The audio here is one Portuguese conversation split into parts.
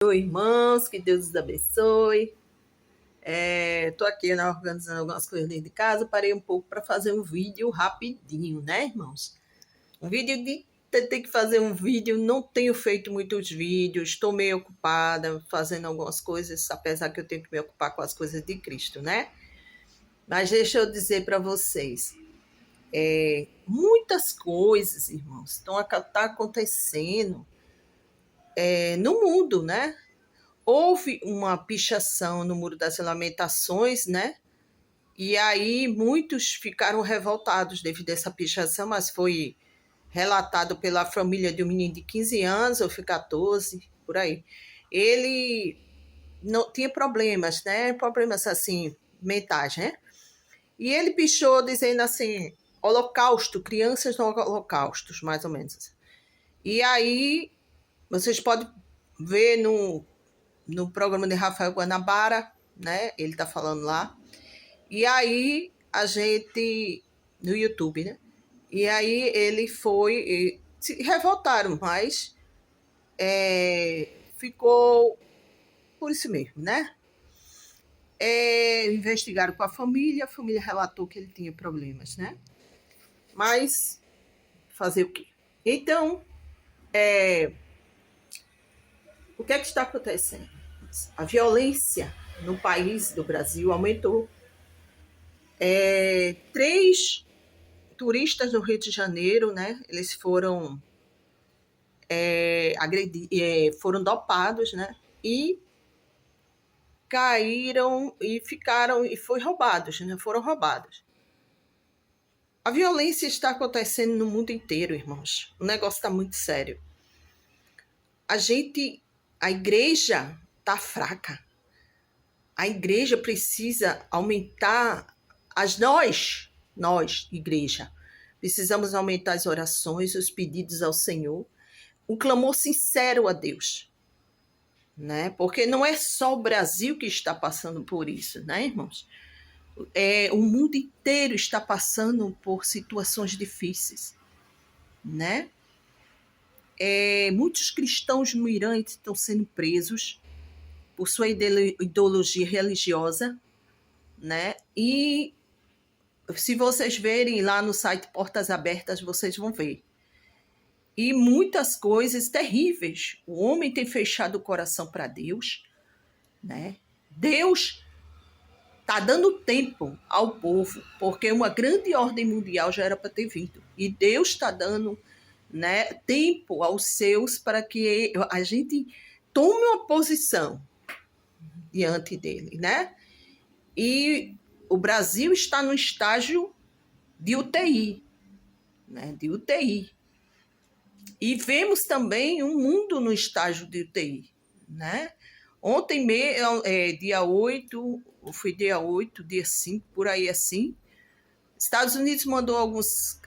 Oi, irmãos, que Deus os abençoe. Tô aqui, né, organizando algumas coisas dentro de casa. Parei um pouco para fazer um vídeo rapidinho, né, irmãos? Tentei que fazer um vídeo, não tenho feito muitos vídeos, estou meio ocupada fazendo algumas coisas, apesar que eu tenho que me ocupar com as coisas de Cristo, né? Mas deixa eu dizer para vocês, muitas coisas, irmãos, estão acontecendo no mundo, né? Houve uma pichação no Muro das Lamentações, né? E aí muitos ficaram revoltados devido a essa pichação, mas foi relatado pela família de um menino de 15 anos, ou foi 14, por aí. Ele não tinha problemas, né? Problemas assim, mentais, né? E ele pichou dizendo assim, holocausto, crianças no holocausto, mais ou menos. E aí vocês podem ver no programa de Rafael Guanabara, né? Ele tá falando lá. E aí a gente no YouTube, né? E aí ele foi se revoltaram, mas ficou por isso mesmo, né? Investigaram com a família relatou que ele tinha problemas, né? Mas fazer o quê? Então, o que é que está acontecendo? A violência no país do Brasil aumentou. 3 turistas do Rio de Janeiro, né? Eles foram foram dopados, né? E caíram e ficaram e foram roubados, né? Foram roubados. A violência está acontecendo no mundo inteiro, irmãos. O negócio está muito sério. A igreja está fraca. A igreja precisa aumentar nós, igreja, precisamos aumentar as orações, os pedidos ao Senhor, um clamor sincero a Deus, né? Porque não é só o Brasil que está passando por isso, né, irmãos? O mundo inteiro está passando por situações difíceis, né? Muitos cristãos no Irã estão sendo presos por sua ideologia religiosa, né? E se vocês verem lá no site Portas Abertas, vocês vão ver. E muitas coisas terríveis. O homem tem fechado o coração para Deus, né? Deus está dando tempo ao povo, porque uma grande ordem mundial já era para ter vindo. E Deus está dando, né, tempo aos seus para que a gente tome uma posição diante dele, né? E o Brasil está no estágio de UTI, né? De UTI. E vemos também um mundo no estágio de UTI, né? Ontem, dia 8, foi dia 8, dia 5, por aí assim, Estados Unidos mandou alguns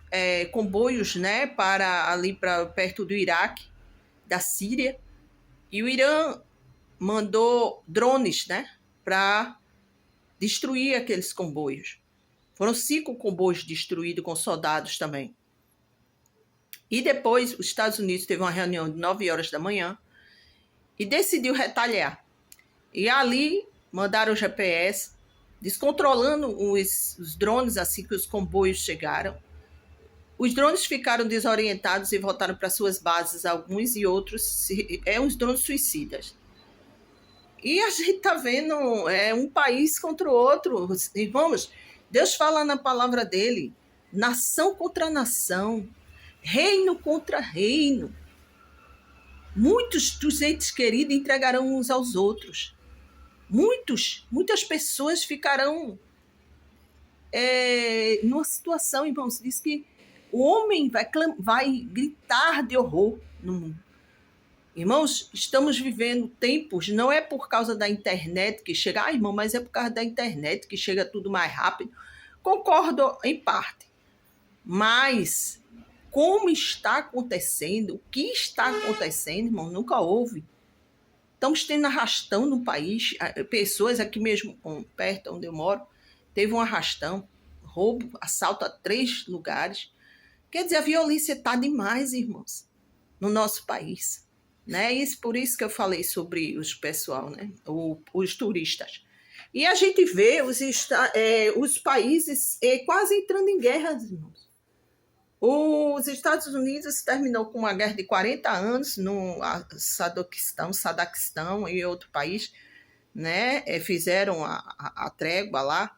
comboios, né, para perto do Iraque, da Síria, e o Irã mandou drones, né, para destruir aqueles comboios. Foram 5 comboios destruídos com soldados também. E depois os Estados Unidos teve uma reunião de 9 horas da manhã e decidiu retaliar. E ali mandaram o GPS, descontrolando os drones assim que os comboios chegaram. Os drones ficaram desorientados e voltaram para suas bases, alguns e outros, uns drones suicidas. E a gente está vendo um país contra o outro. Irmãos, Deus fala na palavra dele, nação contra nação, reino contra reino. Muitos dos entes queridos entregarão uns aos outros. Muitas pessoas ficarão numa situação, irmãos, diz que o homem vai gritar de horror no mundo. Irmãos, estamos vivendo tempos, não é por causa da internet que chega, irmão, mas é por causa da internet que chega tudo mais rápido. Concordo em parte, mas como está acontecendo, o que está acontecendo, irmão, nunca houve. Estamos tendo arrastão no país, pessoas aqui mesmo, perto onde eu moro, teve um arrastão, roubo, assalto a 3 lugares. Quer dizer, a violência está demais, irmãos, no nosso país. né? Isso, por isso que eu falei sobre os pessoal, né? Os turistas. E a gente vê os países quase entrando em guerra, irmãos. Os Estados Unidos terminou com uma guerra de 40 anos no Sadaquistão e outro país, né? Fizeram a trégua lá,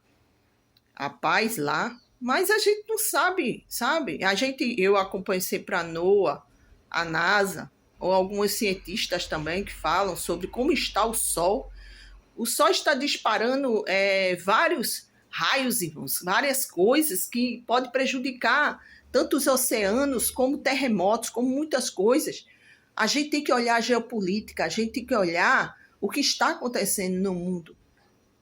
a paz lá, mas a gente não sabe, sabe? Eu acompanho sempre a NOAA, a NASA, ou alguns cientistas também que falam sobre como está o Sol. O Sol está disparando vários raios, irmãos, várias coisas que podem prejudicar tanto os oceanos como terremotos, como muitas coisas. A gente tem que olhar a geopolítica, a gente tem que olhar o que está acontecendo no mundo,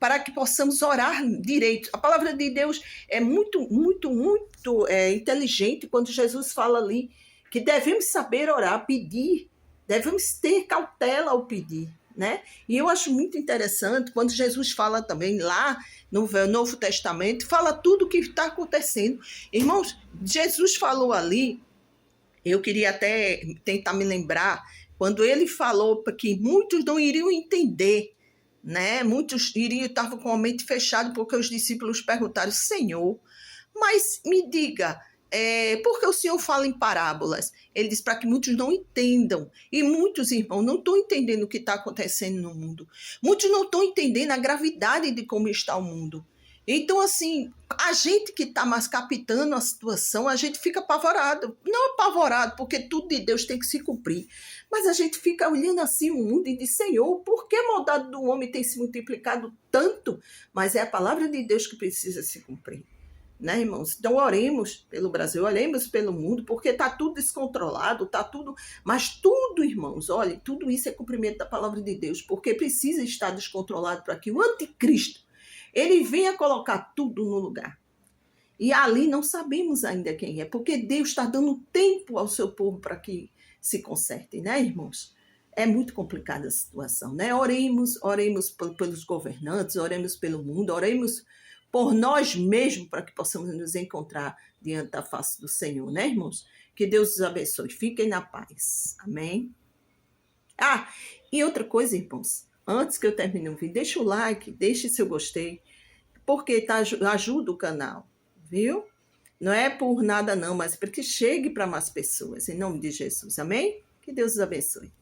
para que possamos orar direito. A palavra de Deus é muito, muito, muito inteligente quando Jesus fala ali que devemos saber orar, pedir, devemos ter cautela ao pedir, né? E eu acho muito interessante quando Jesus fala também lá no Novo Testamento, fala tudo o que está acontecendo. Irmãos, Jesus falou ali, eu queria até tentar me lembrar, quando ele falou que muitos não iriam entender, né? Muitos estavam com a mente fechada porque os discípulos perguntaram: Senhor, mas me diga, por que o Senhor fala em parábolas? Ele diz para que muitos não entendam. E muitos, irmãos, não estão entendendo o que está acontecendo no mundo. Muitos não estão entendendo a gravidade de como está o mundo. Então, assim, a gente que está mais captando a situação, a gente fica apavorado. Não apavorado, porque tudo de Deus tem que se cumprir. Mas a gente fica olhando assim o mundo e diz: Senhor, por que a maldade do homem tem se multiplicado tanto? Mas é a palavra de Deus que precisa se cumprir. Né, irmãos? Então, oremos pelo Brasil, oremos pelo mundo, porque está tudo descontrolado, está tudo... Mas tudo, irmãos, olha, tudo isso é cumprimento da palavra de Deus, porque precisa estar descontrolado para que o anticristo, ele venha colocar tudo no lugar. E ali não sabemos ainda quem é, porque Deus está dando tempo ao seu povo para que se conserte, né, irmãos? É muito complicada a situação, né? Oremos pelos governantes, oremos pelo mundo, oremos por nós mesmos para que possamos nos encontrar diante da face do Senhor, né, irmãos? Que Deus os abençoe. Fiquem na paz. Amém? E outra coisa, irmãos, antes que eu termine o vídeo, deixa o like, deixe seu gostei, porque ajuda o canal, viu? Não é por nada não, mas para que chegue para mais pessoas, em nome de Jesus. Amém? Que Deus os abençoe.